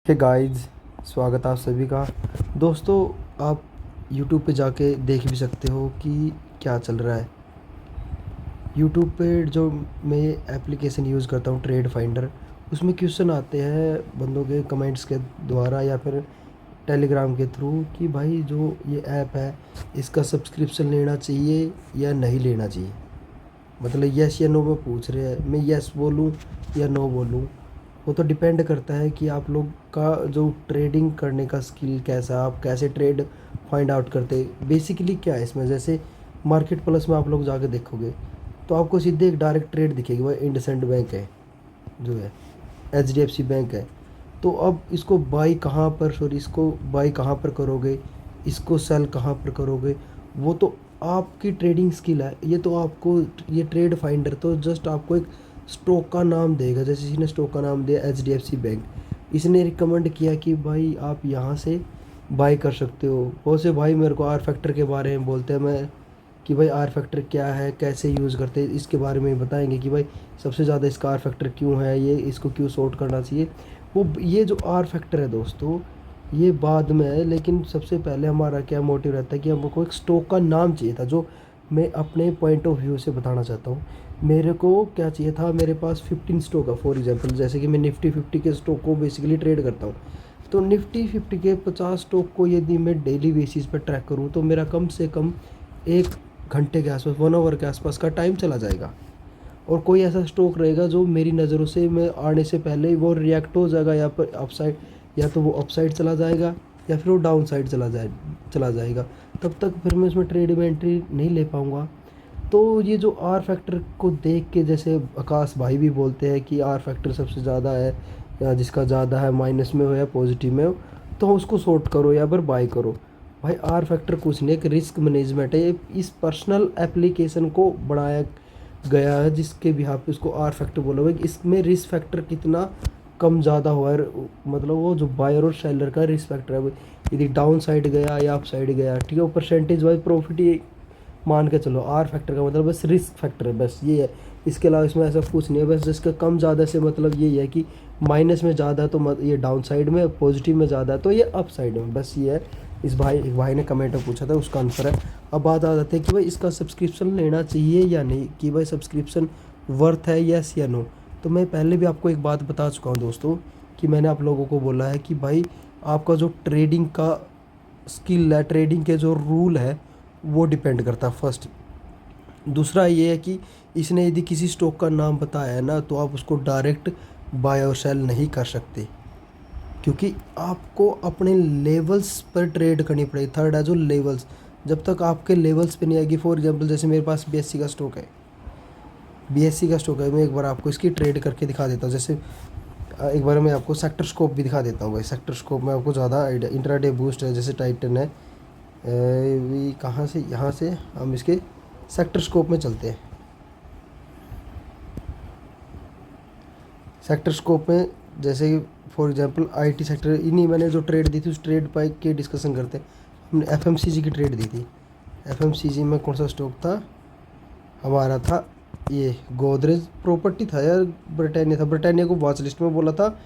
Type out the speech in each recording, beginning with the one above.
Hey guys, स्वागत है आप सभी का। दोस्तों, आप यूट्यूब पे जाके देख भी सकते हो कि क्या चल रहा है। यूट्यूब पे जो मैं एप्लीकेशन यूज़ करता हूँ, ट्रेड फाइंडर, उसमें क्वेश्चन आते हैं बंदों के कमेंट्स के द्वारा या फिर टेलीग्राम के थ्रू कि भाई जो ये ऐप है इसका सब्सक्रिप्शन लेना चाहिए या नहीं लेना चाहिए। मतलब यस या नो में पूछ रहे हैं, मैं यस बोलूँ या नो बोलूँ। वो तो डिपेंड करता है कि आप लोग का जो ट्रेडिंग करने का स्किल कैसा है, आप कैसे ट्रेड फाइंड आउट करते बेसिकली क्या है इसमें। जैसे मार्केट प्लस में आप लोग जाके देखोगे तो आपको सीधे एक डायरेक्ट ट्रेड दिखेगी, वह इंडसेंड बैंक है जो है, एच बैंक है। तो अब इसको बाई कहाँ पर, सॉरी, इसको बाई कहाँ पर करोगे, इसको सेल कहाँ पर करोगे, वो तो आपकी ट्रेडिंग स्किल है। ये तो आपको, ये ट्रेड फाइंडर तो जस्ट आपको एक स्टॉक का नाम देगा। जैसे इसने स्टॉक का नाम दिया एच बैंक, इसने रिकमेंड किया कि भाई आप यहाँ से बाई कर सकते हो। बहुत से भाई मेरे को आर फैक्टर के बारे में बोलते हैं, मैं कि भाई आर फैक्टर क्या है, कैसे यूज़ करते हैं, इसके बारे में बताएंगे कि भाई सबसे ज़्यादा इसका आर फैक्टर क्यों है, ये इसको क्यों सॉर्ट करना चाहिए। वो ये जो आर फैक्टर है दोस्तों, ये बाद में है, लेकिन सबसे पहले हमारा क्या मोटिव रहता है कि हमको एक स्टॉक का नाम चाहिए था, जो मैं अपने पॉइंट ऑफ व्यू से बताना चाहता हूँ। मेरे को क्या चाहिए था, मेरे पास 15 स्टॉक है फॉर एग्जांपल। जैसे कि मैं निफ्टी 50 के स्टॉक को बेसिकली ट्रेड करता हूँ, तो निफ्टी 50 के 50 स्टॉक को यदि मैं डेली बेसिस पर ट्रैक करूँ तो मेरा कम से कम 1 घंटे के आसपास, 1 आवर के आसपास का टाइम चला जाएगा। और कोई ऐसा स्टॉक रहेगा जो मेरी नज़रों से मैं आने से पहले ही वो रिएक्ट हो जाएगा, या पर अपसाइड, या तो वो अपसाइड चला जाएगा या फिर वो डाउन साइड चला जाएगा। तब तक फिर मैं उसमें ट्रेड में एंट्री नहीं ले पाऊँगा। तो ये जो आर फैक्टर को देख के, जैसे आकाश भाई भी बोलते हैं कि आर फैक्टर सबसे ज़्यादा है, या जिसका ज़्यादा है माइनस में हो या पॉजिटिव में हो, तो उसको शॉर्ट करो या फिर बाय करो। भाई आर फैक्टर कुछ नहीं, एक रिस्क मैनेजमेंट है। ये इस पर्सनल एप्लीकेशन को बढ़ाया गया है जिसके भी पे उसको आर फैक्टर बोला हुआ है। इसमें रिस्क फैक्टर कितना कम ज़्यादा हुआ है, मतलब वो जो बायर और सेलर का रिस्क फैक्टर है, वो यदि डाउन साइड गया या अप साइड गया, ठीक है, वो परसेंटेज वाइज प्रॉफिट ही मान के चलो। आर फैक्टर का मतलब बस रिस्क फैक्टर है, बस ये है। इसके अलावा इसमें ऐसा कुछ नहीं है। बस जिसका कम ज़्यादा से मतलब यही है कि माइनस में ज़्यादा है तो ये डाउन साइड में, पॉजिटिव में ज़्यादा है तो ये अप साइड में, बस ये है। एक भाई ने कमेंट में पूछा था, उसका आंसर है। अब बात आ जाती है कि भाई इसका सब्सक्रिप्शन लेना चाहिए या नहीं, कि भाई सब्सक्रिप्शन वर्थ है, यस या नो। तो मैं पहले भी आपको एक बात बता चुका हूँ दोस्तों, कि मैंने आप लोगों को बोला है कि भाई आपका जो ट्रेडिंग का स्किल है, ट्रेडिंग के जो रूल है, वो डिपेंड करता है फर्स्ट। दूसरा ये है कि इसने यदि किसी स्टॉक का नाम बताया है ना, तो आप उसको डायरेक्ट बाय और सेल नहीं कर सकते, क्योंकि आपको अपने लेवल्स पर ट्रेड करनी पड़ेगी। थर्ड है जो लेवल्स, जब तक आपके लेवल्स पे नहीं आएगी। फॉर एग्जांपल जैसे मेरे पास बीएससी का स्टॉक है, बीएससी का स्टॉक है, मैं एक बार आपको इसकी ट्रेड करके दिखा देता हूँ। जैसे एक बार मैं आपको सेक्टर स्कोप भी दिखा देता हूँ। भाई सेक्टर स्कोप में आपको ज़्यादा आइडिया, इंट्राडे बूस्ट है, जैसे टाइटन है, भी कहाँ से, यहाँ से हम इसके सेक्टर स्कोप में चलते हैं। सेक्टर स्कोप में जैसे कि फॉर एग्जांपल आईटी सेक्टर, इन्हीं मैंने जो ट्रेड दी थी उस ट्रेड पर के डिस्कशन करते हैं। हमने एफएमसीजी की ट्रेड दी थी। एफएमसीजी में कौन सा स्टॉक था हमारा, था ये गोदरेज प्रॉपर्टी था यार, ब्रिटानिया था। ब्रिटानिया को वॉच लिस्ट में बोला था,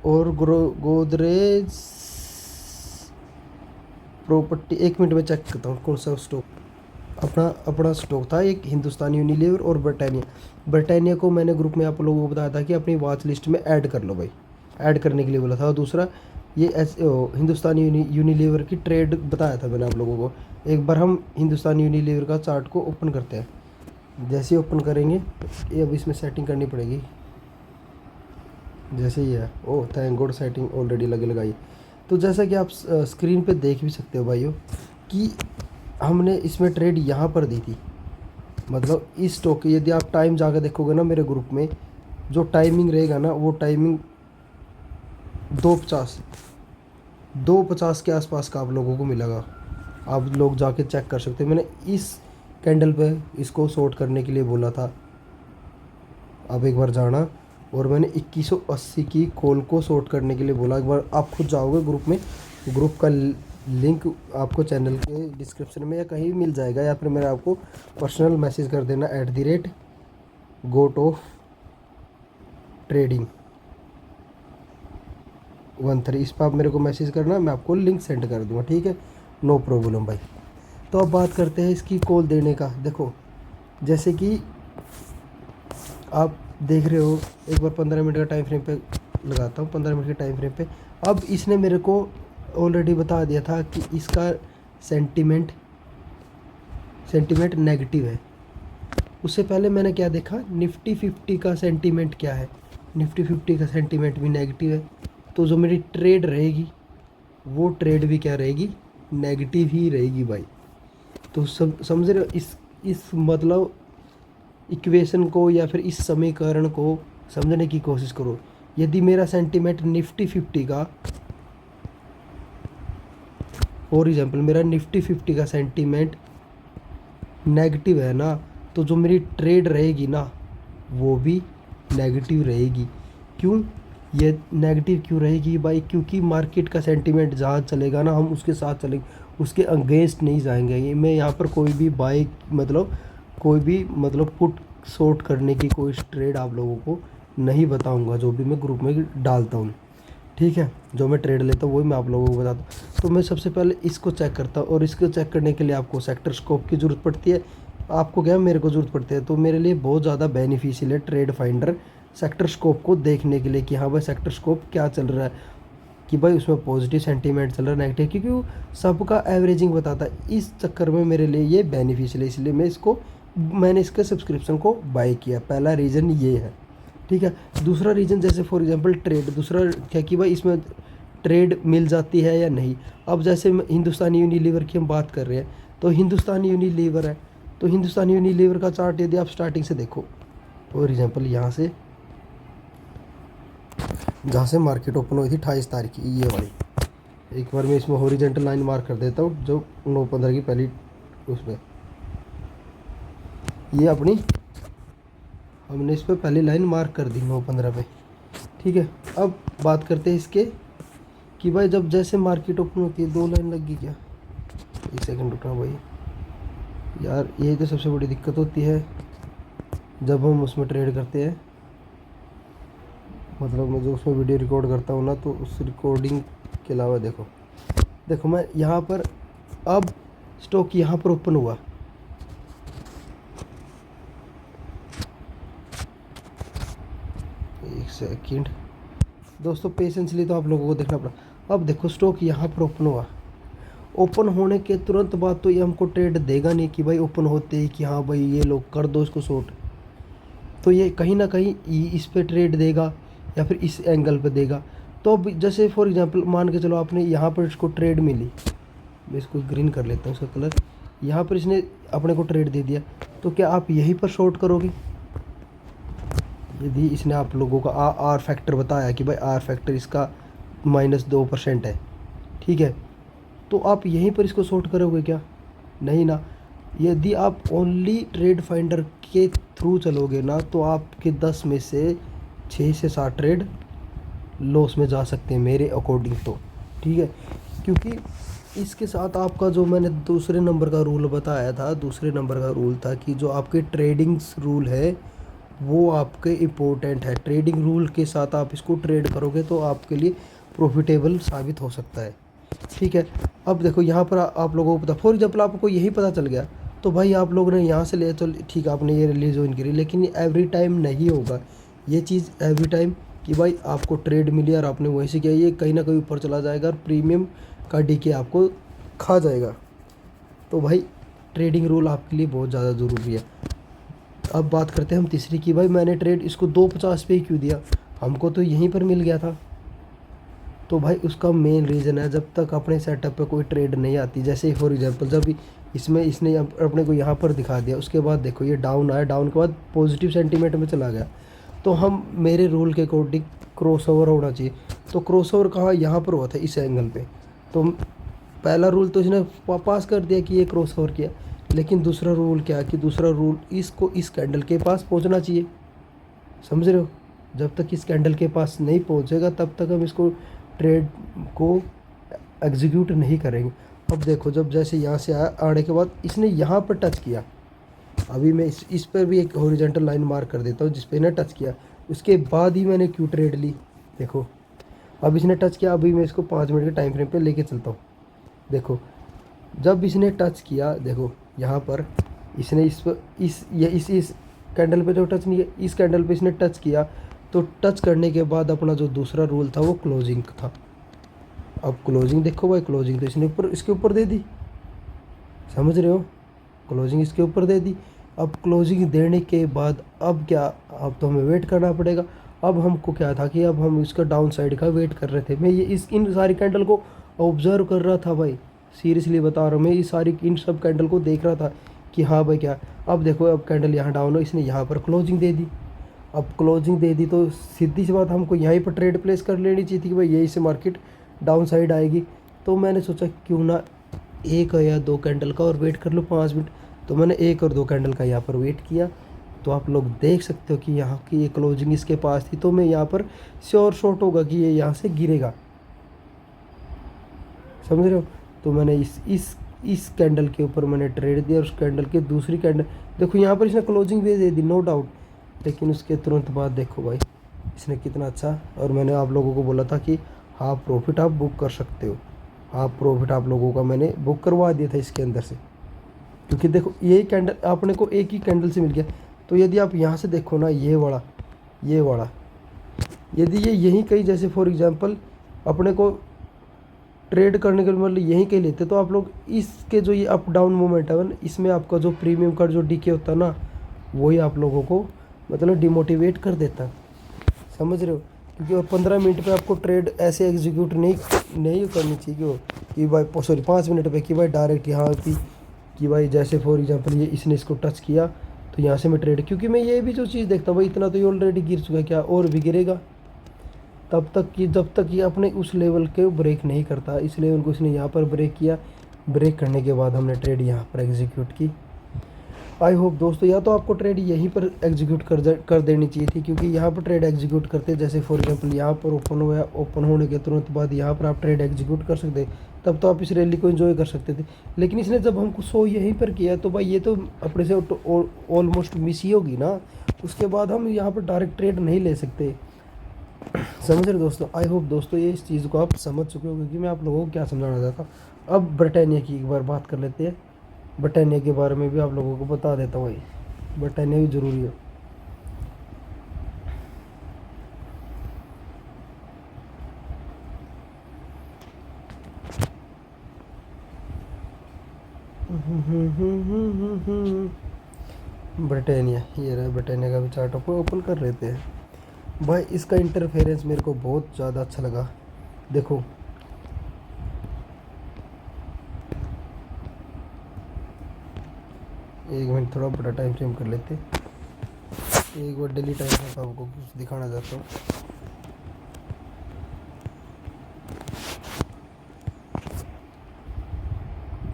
और गोदरेज प्रॉपर्टी, 1 मिनट में चेक करता हूँ कौन सा स्टॉक। अपना अपना स्टॉक था एक, हिंदुस्तान यूनिलीवर और ब्रिटानिया। ब्रिटानिया को मैंने ग्रुप में आप लोगों को बताया था कि अपनी वॉच लिस्ट में ऐड कर लो भाई, ऐड करने के लिए बोला था। और दूसरा ये हिंदुस्तान यूनिलीवर की ट्रेड बताया था मैंने आप लोगों को। एक बार हम हिंदुस्तान यूनिलीवर का चार्ट को ओपन करते हैं। जैसे ही ओपन करेंगे, ये अब इसमें सेटिंग करनी पड़ेगी। जैसे ही है, oh thank God, setting already लगाई। तो जैसा कि आप स्क्रीन पे देख भी सकते हो भाइयों, कि हमने इसमें ट्रेड यहाँ पर दी थी। मतलब इस स्टॉक की यदि आप टाइम जाकर देखोगे ना मेरे ग्रुप में, जो टाइमिंग रहेगा ना, वो टाइमिंग 2:50 2:50 के आसपास का आप लोगों को मिलेगा। आप लोग जाके चेक कर सकते हैं। मैंने इस कैंडल पे इसको शॉर्ट करने के लिए बोला था, आप एक बार जाना। और मैंने 2180 की कॉल को शॉर्ट करने के लिए बोला। एक बार आप खुद जाओगे ग्रुप में, ग्रुप का लिंक आपको चैनल के डिस्क्रिप्शन में या कहीं भी मिल जाएगा, या फिर मेरा आपको पर्सनल मैसेज कर देना @GOAT ऑफ ट्रेडिंग। 13 इस पर आप मेरे को मैसेज करना, मैं आपको लिंक सेंड कर दूँगा, ठीक है, नो प्रॉब्लम भाई। तो अब बात करते हैं इसकी कॉल देने का। देखो जैसे कि आप देख रहे हो, एक बार 15 मिनट का टाइम फ्रेम पे लगाता हूँ, 15 मिनट के टाइम फ्रेम पे। अब इसने मेरे को ऑलरेडी बता दिया था कि इसका सेंटीमेंट नेगेटिव है। उससे पहले मैंने क्या देखा, निफ्टी 50 का सेंटीमेंट क्या है, निफ्टी 50 का सेंटीमेंट भी नेगेटिव है। तो जो मेरी ट्रेड रहेगी वो ट्रेड भी क्या रहेगी, नेगेटिव ही रहेगी भाई। तो सब समझ रहे हो, इस मतलब इक्वेशन को या फिर इस समीकरण को समझने की कोशिश करो। यदि मेरा सेंटीमेंट निफ्टी 50 का, फॉर एग्जांपल मेरा निफ्टी 50 का सेंटीमेंट नेगेटिव है ना, तो जो मेरी ट्रेड रहेगी ना वो भी नेगेटिव रहेगी। क्यों ये नेगेटिव क्यों रहेगी भाई, क्योंकि मार्केट का सेंटीमेंट जहाँ चलेगा ना हम उसके साथ चलेंगे, उसके अगेंस्ट नहीं जाएंगे। ये मैं यहाँ पर कोई भी बाई मतलब पुट शॉर्ट करने की कोई ट्रेड आप लोगों को नहीं बताऊँगा, जो भी मैं ग्रुप में डालता हूँ, ठीक है, जो मैं ट्रेड लेता हूँ वही मैं आप लोगों को बताता हूँ। तो मैं सबसे पहले इसको चेक करता हूँ, और इसको चेक करने के लिए आपको सेक्टर स्कोप की ज़रूरत पड़ती है। आपको क्या, मेरे को ज़रूरत पड़ती है। तो मेरे लिए बहुत ज़्यादा बेनिफिशियल है ट्रेड फाइंडर सेक्टर स्कोप को देखने के लिए कि हाँ भाई सेक्टर स्कोप क्या चल रहा है, कि भाई उसमें पॉजिटिव सेंटीमेंट चल रहा है, नेगेटिव, क्योंकि वो सबका एवरेजिंग बताता है। इस चक्कर में मेरे लिए ये बेनिफिशियल है, इसलिए मैंने इसके सब्सक्रिप्शन को बाय किया। पहला रीज़न ये है, ठीक है। दूसरा रीज़न, जैसे फॉर एग्जांपल ट्रेड, दूसरा क्या कि भाई इसमें ट्रेड मिल जाती है या नहीं। अब जैसे हिंदुस्तानी यूनिलीवर की हम बात कर रहे हैं, तो हिंदुस्तानी यूनिलीवर है, तो हिंदुस्तानी यूनिलीवर का चार्ट यदि आप स्टार्टिंग से देखो, फॉर एग्जांपल यहाँ से जहाँ से मार्केट ओपन हुई थी 28 तारीख की, ये वाली, एक बार मैं इसमें हॉरिजॉन्टल लाइन मार्क कर देता हूँ, जो 9-15 की पहली उसमें, ये अपनी हमने इस पर पहली लाइन मार्क कर दी 9-15 पे, ठीक है। अब बात करते हैं इसके कि भाई जब जैसे मार्केट ओपन होती है, 2 लाइन लग गई क्या, एक सेकंड रुकना भाई यार, यही तो सबसे बड़ी दिक्कत होती है जब हम उसमें ट्रेड करते हैं। मतलब मैं जो उसमें वीडियो रिकॉर्ड करता हूँ ना, तो उस रिकॉर्डिंग के अलावा देखो मैं यहाँ पर, अब स्टॉक यहाँ पर ओपन हुआ, एक सेकंड दोस्तों पेशेंसली तो आप लोगों को देखना पड़ा। अब देखो स्टॉक यहाँ पर ओपन हुआ, ओपन होने के तुरंत बाद तो ये हमको ट्रेड देगा नहीं कि भाई ओपन होते ही कि हाँ भाई ये लोग कर दो इसको शॉर्ट। तो ये कहीं ना कहीं इस पे ट्रेड देगा या फिर इस एंगल पे देगा। तो अब जैसे फॉर एग्जांपल मान के चलो आपने यहाँ पर इसको ट्रेड मिली, मैं इसको ग्रीन कर लेता हूँ उसका कलर, यहाँ पर इसने अपने को ट्रेड दे दिया, तो क्या आप यहीं पर शॉर्ट करोगे? यदि इसने आप लोगों का आर फैक्टर बताया कि भाई आर फैक्टर इसका -2% है, ठीक है, तो आप यहीं पर इसको शॉर्ट करोगे क्या? नहीं ना। यदि आप ओनली ट्रेड फाइंडर के थ्रू चलोगे ना, तो आपके 10 में से 6 से 7 ट्रेड लॉस में जा सकते हैं मेरे अकॉर्डिंग तो, ठीक है। क्योंकि इसके साथ आपका जो मैंने दूसरे नंबर का रूल बताया था, दूसरे नंबर का रूल था कि जो आपके ट्रेडिंग्स रूल है वो आपके इम्पोर्टेंट है। ट्रेडिंग रूल के साथ आप इसको ट्रेड करोगे तो आपके लिए प्रॉफिटेबल साबित हो सकता है, ठीक है। अब देखो यहाँ पर आप लोगों को पता, फॉर एग्जाम्पल आपको यही पता चल गया तो भाई आप लोगों ने यहाँ से ले, तो ठीक है आपने ये रिलीज ज्वाइन करी, लेकिन एवरी टाइम नहीं होगा ये चीज़। एवरी टाइम कि भाई आपको ट्रेड मिली और आपने वहीं से किया, ये कहीं ना कहीं ऊपर चला जाएगा और प्रीमियम का डीके आपको खा जाएगा। तो भाई ट्रेडिंग रूल आपके लिए बहुत ज़्यादा ज़रूरी है। अब बात करते हैं हम तीसरी की, भाई मैंने ट्रेड इसको 250 पे ही क्यों दिया, हमको तो यहीं पर मिल गया था। तो भाई उसका मेन रीज़न है, जब तक अपने सेटअप पे कोई ट्रेड नहीं आती, जैसे फॉर एग्जांपल जब इसमें इसने अपने को यहाँ पर दिखा दिया, उसके बाद देखो ये डाउन आया, डाउन के बाद पॉजिटिव सेंटीमेंट में चला गया, तो हम मेरे रूल के अकॉर्डिंग क्रॉस ओवर होना चाहिए। तो क्रॉस ओवर कहाँ, यहाँ पर हुआ था इस एंगल पे, तो पहला रूल तो इसने पास कर दिया कि ये क्रॉस ओवर किया, लेकिन दूसरा रूल क्या है कि दूसरा रूल इसको इस कैंडल के पास पहुँचना चाहिए, समझ रहे हो। जब तक इस कैंडल के पास नहीं पहुँचेगा तब तक हम इसको ट्रेड को एग्जीक्यूट नहीं करेंगे। अब देखो जब जैसे यहाँ से आने के बाद इसने यहाँ पर टच किया, अभी मैं इस पर भी एक हॉरिजॉन्टल लाइन मार्क कर देता हूँ जिस पे ना टच किया, उसके बाद ही मैंने क्यू ट्रेड ली। देखो अब इसने टच किया, अभी मैं इसको 5 मिनट के टाइम फ्रेम पे लेके चलता हूँ। देखो जब इसने टच किया, देखो यहाँ पर इसने इस पर इस कैंडल पे जो टच नहीं है, इस कैंडल पे इसने टच किया, तो टच करने के बाद अपना जो दूसरा रूल था वो क्लोजिंग था। अब क्लोजिंग देखो भाई, क्लोजिंग तो इसने ऊपर, इसके ऊपर दे दी, समझ रहे हो, क्लोजिंग इसके ऊपर दे दी। अब क्लोजिंग देने के बाद अब क्या, अब तो हमें वेट करना पड़ेगा। अब हमको क्या था कि अब हम इसका डाउन साइड का वेट कर रहे थे। मैं ये इस इन सारी कैंडल को ऑब्जर्व कर रहा था भाई, सीरियसली बता रहा हूँ, मैं इस सारी इन सब कैंडल को देख रहा था कि हाँ भाई क्या। अब देखो अब कैंडल यहाँ डाउन हो, इसने यहाँ पर क्लोजिंग दे दी। अब क्लोजिंग दे दी तो सीधी सी बात, हमको यहीं पर ट्रेड प्लेस कर लेनी चाहिए थी कि भाई यहीं से मार्केट डाउन साइड आएगी। तो मैंने सोचा क्यों ना एक या दो कैंडल का और वेट कर लो 5 मिनट। तो मैंने एक और दो कैंडल का यहाँ पर वेट किया। तो आप लोग देख सकते हो कि यहाँ की ये क्लोजिंग इसके पास थी, तो मैं यहाँ पर श्योर शॉट होगा कि ये यहाँ से गिरेगा, समझ रहे हो। तो मैंने इस कैंडल के ऊपर मैंने ट्रेड दिया, और उस कैंडल के दूसरी कैंडल देखो यहाँ पर इसने क्लोजिंग भी दे दी नो डाउट, लेकिन उसके तुरंत बाद देखो भाई इसने कितना अच्छा। और मैंने आप लोगों को बोला था कि हाफ प्रॉफिट आप बुक कर सकते हो, हाफ प्रॉफिट आप लोगों का मैंने बुक करवा दिया था इसके अंदर से, क्योंकि देखो यही कैंडल अपने को एक ही कैंडल से मिल गया। तो यदि आप यहाँ से देखो ना, ये वाला यदि ये यहीं कहीं, जैसे फॉर एग्जांपल अपने को ट्रेड करने के लिए मतलब यहीं कहीं लेते, तो आप लोग इसके जो ये अप डाउन मोमेंट है ना, इसमें आपका जो प्रीमियम का जो डीके होता है ना, वही आप लोगों को मतलब डिमोटिवेट कर देता, समझ रहे हो। क्योंकि और 15 मिनट पे आपको ट्रेड ऐसे एग्जीक्यूट नहीं करनी चाहिए कि भाई, सॉरी 5 मिनट पे कि भाई डायरेक्ट यहाँ कि भाई जैसे फॉर एग्जांपल ये इसने इसको टच किया तो यहाँ से मैं ट्रेड, क्योंकि मैं ये भी जो चीज़ देखता हूँ भाई, इतना तो ये ऑलरेडी गिर चुका है, क्या और भी गिरेगा तब तक कि जब तक ये अपने उस लेवल के ब्रेक नहीं करता। इस लेवल को इसने यहाँ पर ब्रेक किया, ब्रेक करने के बाद हमने ट्रेड यहाँ पर एग्जीक्यूट की। आई होप दोस्तों, या तो आपको ट्रेड यहीं पर एग्जीक्यूट कर देनी चाहिए थी, क्योंकि यहाँ पर ट्रेड एग्जीक्यूट करते, जैसे फॉर एग्जांपल यहाँ पर ओपन हुआ, ओपन होने के तुरंत बाद यहाँ पर आप ट्रेड एग्जीक्यूट कर सकते, तब तो आप इस रैली को एंजॉय कर सकते थे। लेकिन इसने जब हमको शो यहीं पर किया, तो भाई ये तो अपने से ऑलमोस्ट मिस ही होगी ना, उसके बाद हम यहाँ पर डायरेक्ट ट्रेड नहीं ले सकते, समझ रहे दोस्तों। आई होप दोस्तों ये इस चीज़ को आप समझ चुके हो, क्योंकि मैं आप लोगों को क्या समझाना चाहता हूँ। अब ब्रिटानिया की एक बार बात कर लेते हैं, ब्रिटानिया के बारे में भी आप लोगों को बता देता हूँ भाई, ब्रिटानिया भी ज़रूरी है। ब्रिटानिया, ये रहा ब्रिटानिया का भी चार्ट ओपन कर लेते हैं भाई। इसका इंटरफेरेंस मेरे को बहुत ज़्यादा अच्छा लगा। देखो एक मिनट, थोड़ा बड़ा टाइम फ्रेम कर लेते, एक बार डेली टाइम फ्रेम आपको कुछ दिखाना चाहता हूँ।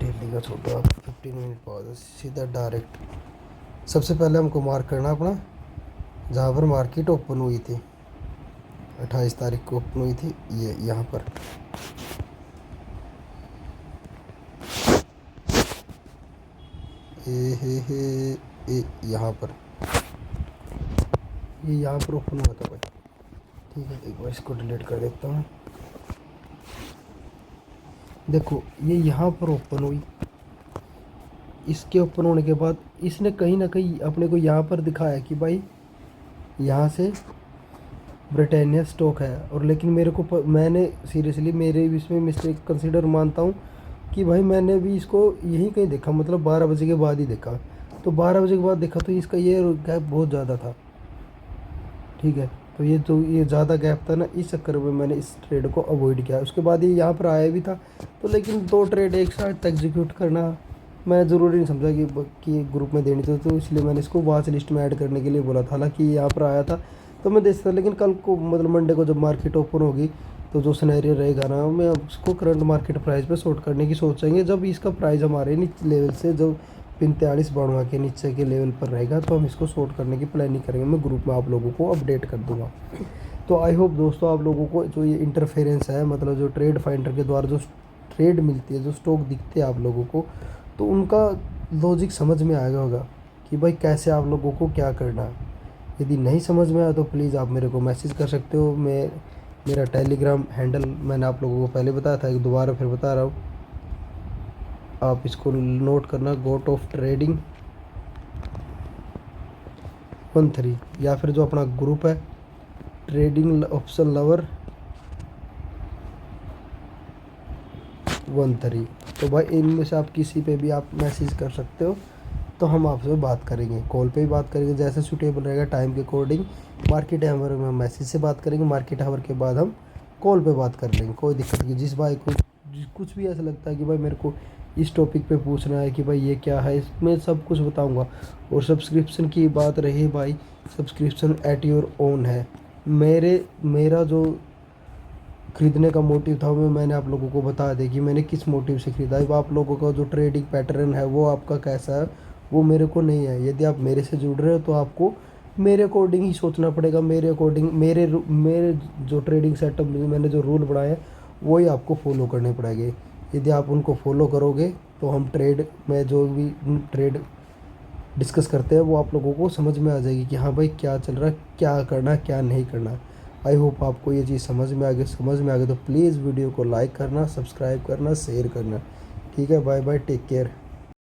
डेली का छोटा 15 मिनट बाद सीधा डायरेक्ट। सबसे पहले हमको मार्क करना अपना जहाँ पर मार्केट ओपन हुई थी, 28 तारीख को ओपन हुई थी, ये यहाँ पर यहाँ पर, ये यहाँ पर ओपन हुआ था भाई, ठीक है। एक बार इसको डिलीट कर देता हूँ। देखो ये यहाँ पर ओपन हुई, इसके ओपन होने के बाद इसने कहीं ना कहीं अपने को यहाँ पर दिखाया कि भाई यहाँ से ब्रिटानिया स्टॉक है। और लेकिन मेरे को मैंने सीरियसली मेरे इसमें मिस्टेक कंसीडर मानता हूँ कि भाई मैंने भी इसको यहीं कहीं देखा, मतलब 12 बजे के बाद ही देखा। तो 12 बजे के बाद देखा तो इसका ये गैप बहुत ज़्यादा था, ठीक है। तो ये जो ये ज़्यादा गैप था ना, इस चक्कर में मैंने इस ट्रेड को अवॉइड किया। उसके बाद ये यहाँ पर आया भी था, तो लेकिन 2 ट्रेड एक साथ एग्जीक्यूट करना मैं ज़रूरी नहीं समझा कि ग्रुप में देनी थी, तो इसलिए मैंने इसको वॉच लिस्ट में ऐड करने के लिए बोला था। हालांकि यहाँ पर आया था तो मैं देखता, लेकिन कल को मतलब मंडे को जब मार्केट ओपन होगी तो जो सिनेरियो रहेगा ना, मैं उसको करंट मार्केट प्राइस पे शॉर्ट करने की सोचेंगे। जब इसका प्राइस हमारे नीचे लेवल से जो 45-92 के नीचे के लेवल पर रहेगा, तो हम इसको शॉर्ट करने की प्लानिंग करेंगे। मैं ग्रुप में आप लोगों को अपडेट कर दूंगा। तो आई होप दोस्तों आप लोगों को जो ये इंटरफेरेंस है, मतलब जो ट्रेड फाइंडर के द्वारा जो ट्रेड मिलती है, जो स्टॉक दिखते हैं आप लोगों को, तो उनका लॉजिक समझ में आएगा होगा कि भाई कैसे आप लोगों को क्या करना है। यदि नहीं समझ में आया तो प्लीज़ आप मेरे को मैसेज कर सकते हो। मैं मेरा टेलीग्राम हैंडल मैंने आप लोगों को पहले बताया था, एक दोबारा फिर बता रहा हूँ, आप इसको नोट करना, गोट ऑफ ट्रेडिंग 13, या फिर जो अपना ग्रुप है ट्रेडिंग ऑप्शन लवर 13। तो भाई इनमें से आप किसी पे भी आप मैसेज कर सकते हो, तो हम आपसे बात करेंगे, कॉल पे भी बात करेंगे, जैसे सूटेबल रहेगा टाइम के अकॉर्डिंग। मार्केट आवर में हम मैसेज से बात करेंगे, मार्केट आवर के बाद हम कॉल पे बात कर लेंगे, कोई दिक्कत नहीं। जिस भाई को कुछ भी ऐसा लगता है कि भाई मेरे को इस टॉपिक पे पूछना है कि भाई ये क्या है, इसमें सब कुछ बताऊंगा। और सब्सक्रिप्शन की बात रही भाई, सब्सक्रिप्शन एट योर ओन है। मेरा जो खरीदने का मोटिव था वो मैंने आप लोगों को बता दिया कि मैंने किस मोटिव से ख़रीदा है। आप लोगों का जो ट्रेडिंग पैटर्न है वो आपका कैसा है वो मेरे को नहीं है। यदि आप मेरे से जुड़ रहे हो तो आपको मेरे अकॉर्डिंग ही सोचना पड़ेगा, मेरे अकॉर्डिंग, मेरे जो ट्रेडिंग सेटअप में मैंने जो रूल बनाए हैं वही आपको फॉलो करने पड़ेंगे। यदि आप उनको फॉलो करोगे तो हम ट्रेड में जो भी ट्रेड डिस्कस करते हैं वो आप लोगों को समझ में आ जाएगी कि हाँ भाई क्या चल रहा है, क्या करना है, क्या नहीं करना है। आई होप आपको ये चीज़ समझ में आ गई तो प्लीज़ वीडियो को लाइक करना, सब्सक्राइब करना, शेयर करना। ठीक है, बाय बाय, टेक केयर।